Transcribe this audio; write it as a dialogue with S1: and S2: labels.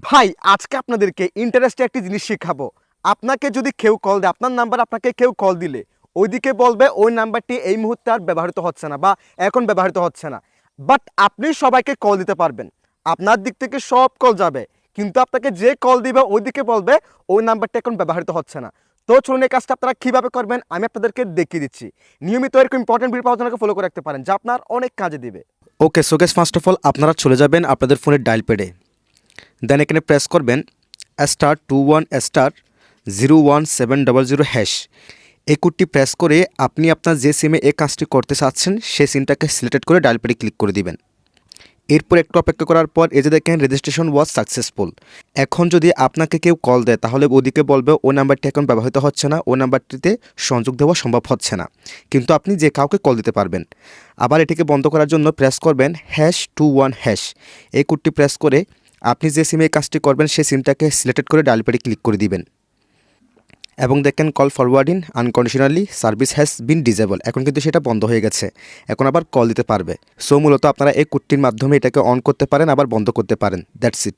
S1: ভাই আজকে আপনাদেরকে ইন্টারেস্টে একটি জিনিস শেখাবো। আপনাকে যদি কেউ কল দেয়, আপনার নাম্বার আপনাকে কেউ কল দিলে ওইদিকে বলবে ওই নাম্বারটি এই মুহূর্তে আর ব্যবহৃত হচ্ছে না বা এখন ব্যবহৃত হচ্ছে না। বাট আপনি সবাইকে কল দিতে পারবেন, আপনার দিক থেকে সব কল যাবে, কিন্তু আপনাকে যে কল দিবে ওইদিকে বলবে ওই নাম্বারটি এখন ব্যবহৃত হচ্ছে না। তো চলুন এই কাজটা আপনারা কীভাবে করবেন আমি আপনাদেরকে দেখিয়ে দিচ্ছি। নিয়মিত এরকম ইম্পর্টেন্ট ভিডিও পাওয়ার জন্য ফলো করে রাখতে পারেন, যা আপনার অনেক কাজে দিবে। Okay, so guys, first of all আপনারা চলে যাবেন আপনাদের ফোনের ডায়াল প্যাডে। দেন এখানে প্রেস করবেন *21*01700#। এই কোডটি প্রেস করে আপনি আপনার যে সিমে এই কাজটি করতে চাচ্ছেন সেই সিমটাকে সিলেক্ট করে ডায়াল প্যাডে ক্লিক করে দিবেন। এরপর একটু অপেক্ষা করার পর এই যে দেখেন রেজিস্ট্রেশন ওয়াজ সাকসেসফুল। এখন যদি আপনাকে কেউ কল দেয় তাহলে ওদিকে বলবে ওই নাম্বারটি এখন ব্যবহৃত হচ্ছে না, ওই নাম্বারটিতে সংযোগ দেওয়া সম্ভব হচ্ছে না, কিন্তু আপনি যে কাউকে কল দিতে পারবেন। আবার এটিকে বন্ধ করার জন্য প্রেস করবেন #21#। এই কোডটি প্রেস করে আপনি যে সিমে এই কাজটি করবেন সেই সিমটাকে সিলেক্ট করে ডায়াল প্যাডে ক্লিক করে দিবেন এবং দেখেন call forwarding unconditionally service has been disable. এখন কিন্তু সেটা বন্ধ হয়ে গেছে, এখন আবার কল দিতে পারবে। সো মূলত আপনারা এই কোডটির মাধ্যমে এটাকে অন করতে পারেন, আবার বন্ধ করতে পারেন। That's it.